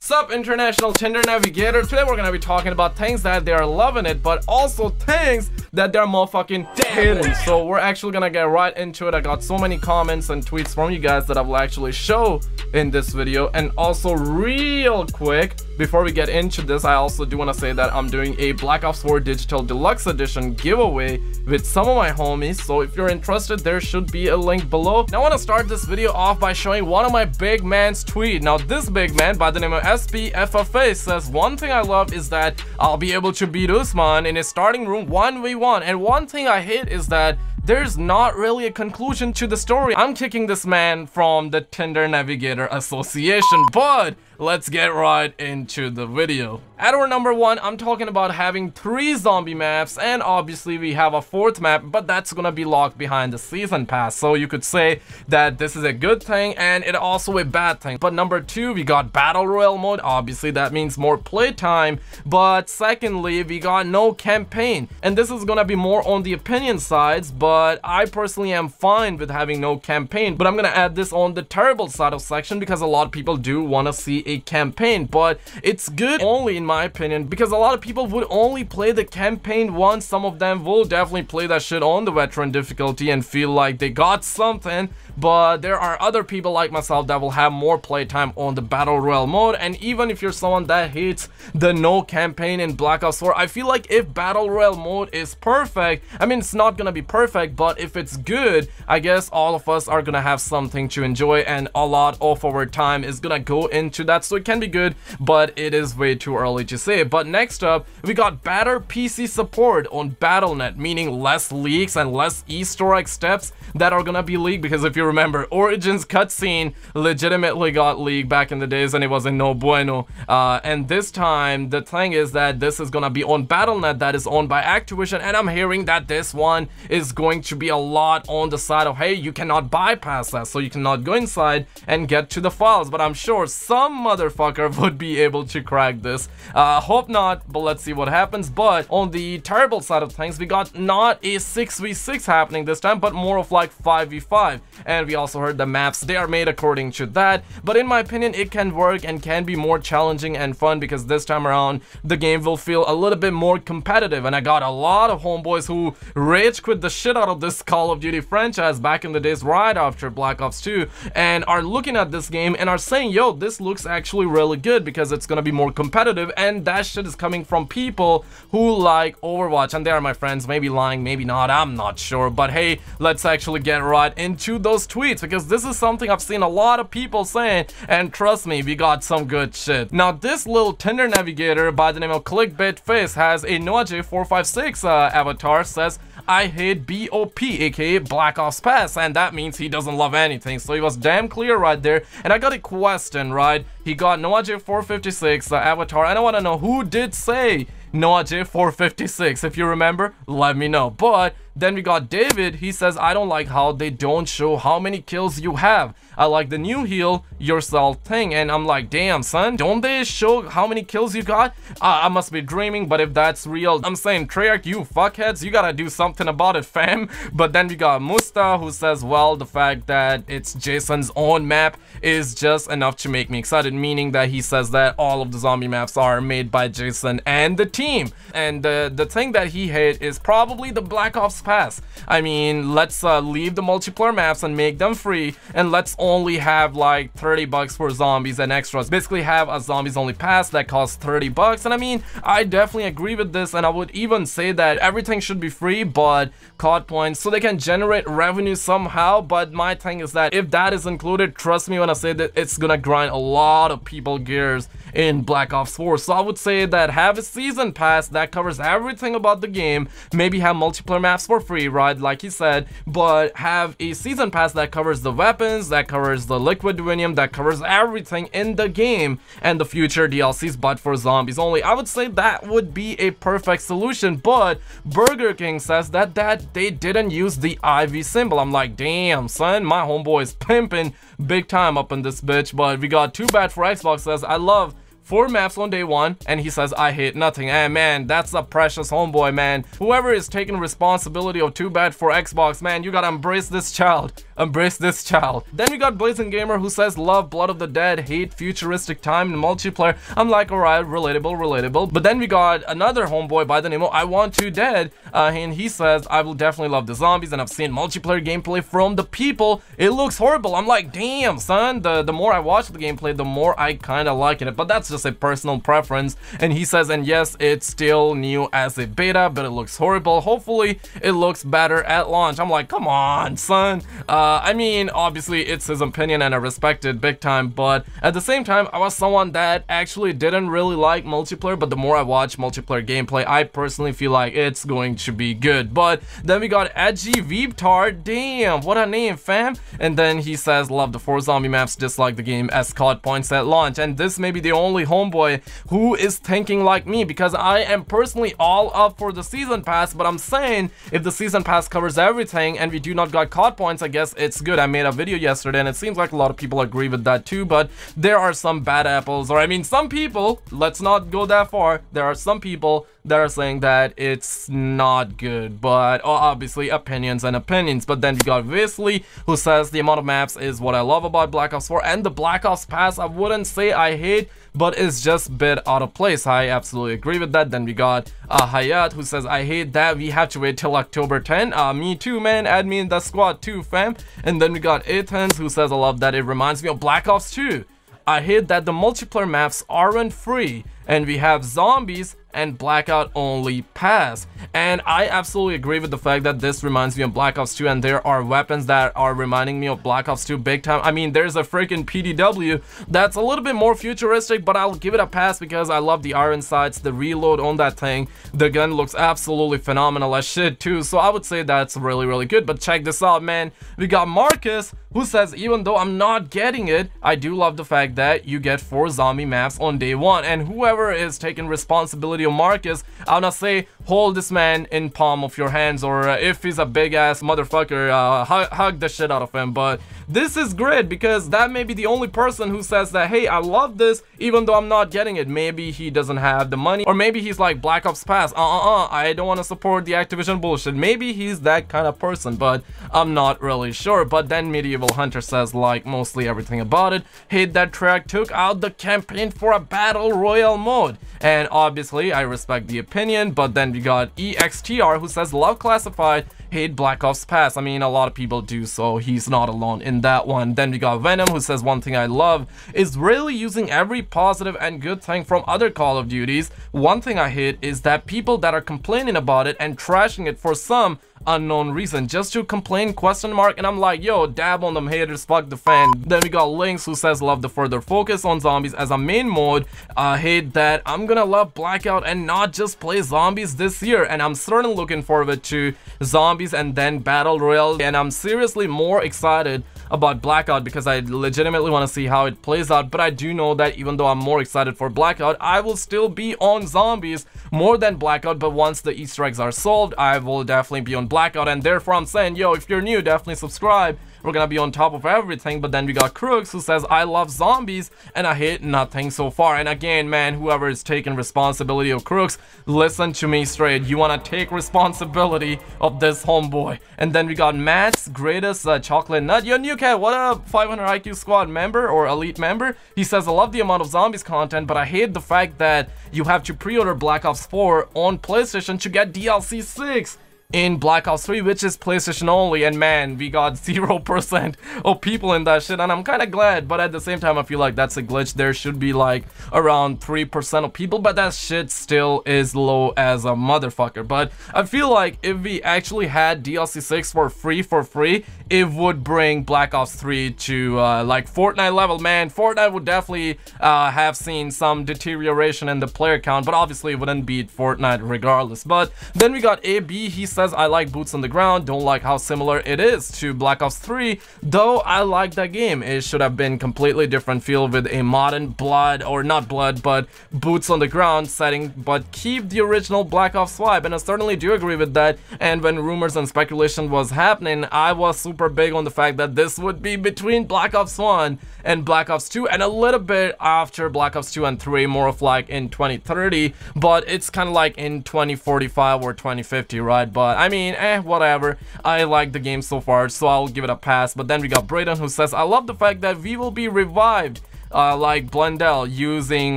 Sup international Tinder navigator. Today we're gonna be talking about things that they are loving it, but also things that they're motherfucking hating. So we're actually gonna get right into it. I got so many comments and tweets from you guys that I will actually show in this video. And also real quick, before we get into this, I also do want to say that I'm doing a Black Ops 4 Digital Deluxe Edition giveaway with some of my homies. So if you're interested, there should be a link below. Now I want to start this video off by showing one of my big man's tweet. Now this big man by the name of SPFFA says, one thing I love is that I'll be able to beat Usman in his starting room 1v1. And one thing I hate is that there's not really a conclusion to the story. I'm kicking this man from the Tinder Navigator Association, but let's get right into the video. At our number one, I'm talking about having 3 zombie maps, and obviously we have a 4th map, but that's gonna be locked behind the season pass. So you could say that this is a good thing and it also a bad thing. But number 2, we got battle royale mode. Obviously that means more playtime, but secondly we got no campaign, and this is gonna be more on the opinion sides, but I personally am fine with having no campaign. But I'm gonna add this on the terrible side of section because a lot of people do want to see a campaign, but it's good only in my opinion because a lot of people would only play the campaign once. Some of them will definitely play that shit on the veteran difficulty and feel like they got something, but there are other people like myself that will have more playtime on the battle royale mode. And even if you're someone that hates the no campaign in Black Ops 4, I feel like if battle royale mode is perfect, I mean it's not gonna be perfect, but if it's good, I guess all of us are gonna have something to enjoy, and a lot of our time is gonna go into that. So it can be good, but it is way too early to say. But next up, we got better PC support on Battle.net, meaning less leaks and less Easter egg steps that are gonna be leaked. Because if you remember, Origins cutscene legitimately got leaked back in the days and it was in no bueno. And this time, the thing is that this is gonna be on Battle.net that is owned by Activision, and I'm hearing that this one is going to be a lot on the side of, hey, you cannot bypass that, so you cannot go inside and get to the files. But I'm sure some motherfucker would be able to crack this. Hope not, but let's see what happens. But on the terrible side of things, we got not a 6v6 happening this time, but more of like 5v5. And we also heard the maps, they are made according to that. But in my opinion, it can work and can be more challenging and fun because this time around, the game will feel a little bit more competitive. And I got a lot of homeboys who rage quit the shit out of this Call of Duty franchise back in the days right after Black Ops 2 and are looking at this game and are saying, yo, this looks actually really good because it's gonna be more competitive. And that shit is coming from people who like Overwatch, and they are my friends. Maybe lying, maybe not, I'm not sure. But hey, let's actually get right into those tweets because this is something I've seen a lot of people saying, and trust me, we got some good shit. Now this little Tinder navigator by the name of Clickbait Face has a NoahJ456 avatar, says, I hate BOP, aka Black Ops Pass, and that means he doesn't love anything. So he was damn clear right there. And I got a question, right? He got NoahJ456 avatar, and I want to know who did say NoahJ456. If you remember, let me know. But then we got David. He says, I don't like how they don't show how many kills you have. I like the new heal yourself thing. And I'm like, damn son, don't they show how many kills you got? I must be dreaming, but if that's real, I'm saying Treyarch, you fuckheads, you gotta do something about it, fam. But then we got Musta, who says, well, the fact that it's Jason's own map is just enough to make me excited, meaning that he says that all of the zombie maps are made by Jason and the team. And the thing that he hates is probably the Black Ops Pass. I mean, let's leave the multiplayer maps and make them free, and let's only have like 30 bucks for zombies and extras. Basically have a zombies only pass that costs 30 bucks. And I mean, I definitely agree with this, and I would even say that everything should be free but COD points so they can generate revenue somehow. But my thing is that if that is included, trust me when I say that it's gonna grind a lot of people gears in Black Ops 4. So I would say that have a season pass that covers everything about the game, maybe have multiplayer maps for free, right, like he said, but have a season pass that covers the weapons, that covers the liquid uranium, that covers everything in the game, and the future DLCs but for zombies only. I would say that would be a perfect solution. But Burger King says that they didn't use the IV symbol. I'm like, damn son, my homeboy is pimping big time up in this bitch. But we got Too Bad for Xbox says, I love 4 maps on day 1, and he says I hate nothing. And man, that's a precious homeboy, man. Whoever is taking responsibility of Too Bad for Xbox, man, you gotta embrace this child. Embrace this child. Then we got Blazing Gamer, who says love Blood of the Dead, hate futuristic time and multiplayer. I'm like, alright, relatable. But then we got another homeboy by the name of I Want You Dead, and he says I will definitely love the zombies, and I've seen multiplayer gameplay from the people. It looks horrible. I'm like, damn, son. The more I watch the gameplay, the more I kind of like it. But that's just a personal preference. And he says, and yes, it's still new as a beta, but it looks horrible. Hopefully it looks better at launch. I'm like, come on, son. I mean, obviously it's his opinion and I respect it big time, but at the same time, I was someone that actually didn't really like multiplayer, but the more I watch multiplayer gameplay, I personally feel like it's going to be good. But then we got Edgy Veeptar. Damn, what a name, fam. And then he says love the 4 zombie maps, dislike the game as COD points at launch. And this may be the only homeboy who is thinking like me, because I am personally all up for the season pass, but I'm saying if the season pass covers everything and we do not got COD points, I guess it's good. I made a video yesterday and it seems like a lot of people agree with that too, but there are some bad apples, or I mean some people, let's not go that far, there are some people that are saying that it's not good, but obviously opinions and opinions. But then we got Wesley, who says the amount of maps is what I love about Black Ops 4, and the Black Ops Pass I wouldn't say I hate, but it's just a bit out of place. I absolutely agree with that. Then we got Hayat, who says I hate that we have to wait till October 10. Me too, man. Add me in the squad too, fam. And then we got Athens, who says I love that it reminds me of Black Ops 2. I hate that the multiplayer maps aren't free and we have zombies and blackout only pass. And I absolutely agree with the fact that this reminds me of Black Ops 2, and there are weapons that are reminding me of Black Ops 2 big time. I mean, there's a freaking PDW that's a little bit more futuristic, but I'll give it a pass because I love the iron sights, the reload on that thing. The gun looks absolutely phenomenal as shit too, so I would say that's really good. But check this out, man. We got Marcus, who says even though I'm not getting it, I do love the fact that you get 4 zombie maps on day 1. And whoever is taking responsibility of Marcus, I wanna say hold this man in palm of your hands, or if he's a big ass motherfucker, hug the shit out of him. But this is great because that may be the only person who says that, hey, I love this even though I'm not getting it. Maybe he doesn't have the money, or maybe he's like Black Ops Pass, I don't want to support the Activision bullshit. Maybe he's that kind of person, but I'm not really sure. But then Medieval Hunter says like mostly everything about it. Hate that Treyarch took out the campaign for a battle royale mode, and obviously I respect the opinion. But then we got EXTR, who says love Classified, hate Black Ops Pass. I mean, a lot of people do, so he's not alone in that one. Then we got Venom, who says one thing I love is really using every positive and good thing from other Call of Duties. One thing I hate is that people that are complaining about it and trashing it for some unknown reason, just to complain, question mark. And I'm like, yo, dab on them haters, fuck the fan. Then we got Lynx, who says love the further focus on zombies as a main mode. Hate that I'm gonna love Blackout and not just play zombies this year, and I'm certainly looking forward to zombies and then battle royale. And I'm seriously more excited about Blackout because I legitimately want to see how it plays out. But I do know that even though I'm more excited for Blackout, I will still be on zombies more than Blackout. But once the Easter eggs are solved, I will definitely be on Blackout. And therefore I'm saying, yo, if you're new, definitely subscribe. We're gonna be on top of everything. But then we got Crooks, who says I love zombies and I hate nothing so far. And again, man, whoever is taking responsibility of Crooks, listen to me straight. You want to take responsibility of this homeboy. And then we got Matt's greatest chocolate nut. Yo, new cat, what up? 500 IQ squad member or elite member. He says I love the amount of zombies content, but I hate the fact that you have to pre-order Black Ops 4 on PlayStation to get DLC 6 in Black Ops 3, which is PlayStation only. And man, we got 0% of people in that shit, and I'm kind of glad. But at the same time, I feel like that's a glitch. There should be like around 3% of people, but that shit still is low as a motherfucker. But I feel like if we actually had DLC 6 for free, it would bring Black Ops 3 to like Fortnite level. Man, Fortnite would definitely have seen some deterioration in the player count, but obviously it wouldn't beat Fortnite regardless. But then we got AB. He says says, I like Boots on the Ground, don't like how similar it is to Black Ops 3, though I like that game. It should have been completely different feel with a modern blood, or not blood, but Boots on the Ground setting, but keep the original Black Ops vibe, and I certainly do agree with that. And when rumors and speculation was happening, I was super big on the fact that this would be between Black Ops 1 and Black Ops 2, and a little bit after Black Ops 2 and 3, more of like in 2030, but it's kind of like in 2045 or 2050, right? But I mean, whatever. I like the game so far, so I'll give it a pass. But then we got Brayden, who says, I love the fact that we will be revived like Blundell, using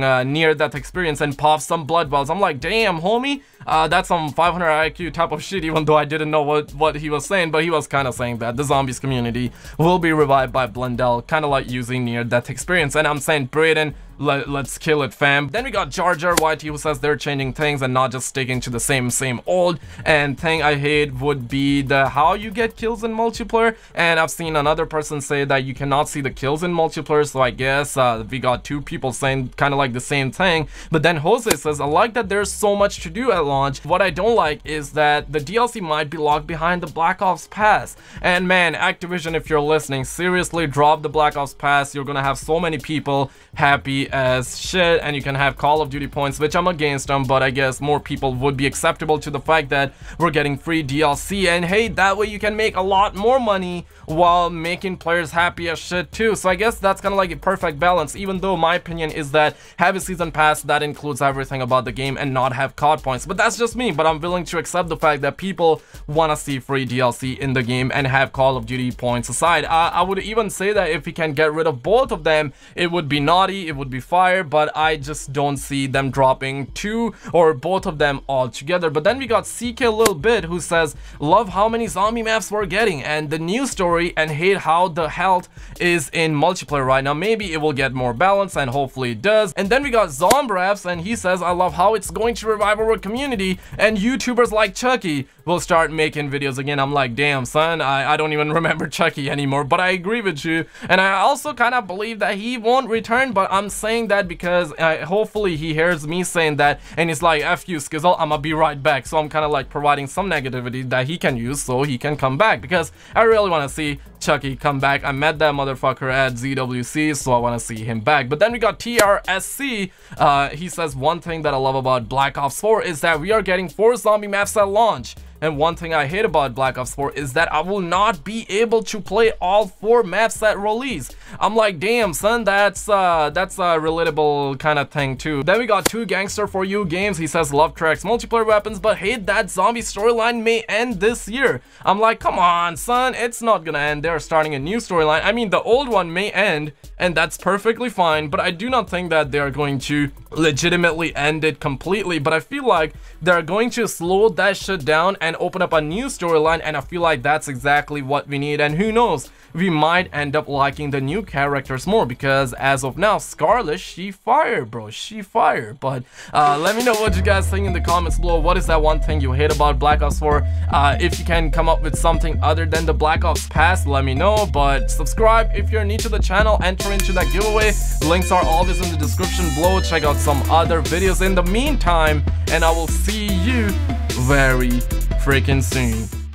near-death experience and pop some blood wells. I'm like, damn, homie, that's some 500 IQ type of shit, even though I didn't know what he was saying, but he was kind of saying that the zombies community will be revived by Blundell, kind of like using near-death experience. And I'm saying, Brayden, let's kill it, fam. Then we got Jar Jar YT, who says they're changing things and not just sticking to the same old. And thing I hate would be the how you get kills in multiplayer. And I've seen another person say that you cannot see the kills in multiplayer, so I guess we got two people saying kind of like the same thing. But then Jose says, I like that there's so much to do at launch. What I don't like is that the DLC might be locked behind the Black Ops Pass. And man, Activision, if you're listening, seriously, drop the Black Ops Pass. You're gonna have so many people happy as shit, and you can have Call of Duty points, which I'm against them, but I guess more people would be acceptable to the fact that we're getting free DLC, and hey, that way you can make a lot more money while making players happy as shit too. So I guess that's kind of like a perfect balance, even though my opinion is that have a season pass that includes everything about the game and not have COD points. But that's just me, but I'm willing to accept the fact that people want to see free DLC in the game and have Call of Duty points aside. I would even say that if we can get rid of both of them, it would be naughty, it would be fire, but I just don't see them dropping two or both of them all together. But then we got CK Lil Bit, who says, love how many zombie maps we're getting and the new story, and hate how the health is in multiplayer right now. Maybe it will get more balance, and hopefully it does. And then we got Zombraps, and he says, I love how it's going to revive our community and YouTubers like Chucky will start making videos again. I'm like, damn, son, I don't even remember Chucky anymore, but I agree with you. And I also kind of believe that he won't return, but I'm saying that because hopefully he hears me saying that and he's like, F you, Skizzle, I'ma be right back. So I'm kind of like providing some negativity that he can use so he can come back, because I really want to see Chucky come back. I met that motherfucker at ZWC, so I want to see him back. But then we got TRSC. He says, one thing that I love about Black Ops 4 is that we are getting 4 zombie maps at launch. And one thing I hate about Black Ops 4 is that I will not be able to play all 4 maps at release. I'm like, damn, son, that's a relatable kind of thing too. Then we got 2 Gangster For You games. He says, love Treyarch's multiplayer weapons, but hate that zombie storyline may end this year. I'm like, come on, son, it's not gonna end. They're starting a new storyline. I mean, the old one may end, and that's perfectly fine, but I do not think that they're going to legitimately end it completely. But I feel like they're going to slow that shit down and open up a new storyline, and I feel like that's exactly what we need. And who knows, we might end up liking the new characters more, because as of now, Scarlet, she fire, bro, she fire. But let me know what you guys think in the comments below. What is that one thing you hate about Black Ops 4? If you can come up with something other than the Black Ops Pass, let me know. But subscribe if you're new to the channel, enter into that giveaway. Links are always in the description below. Check out some other videos in the meantime, and I will see you very freaking soon.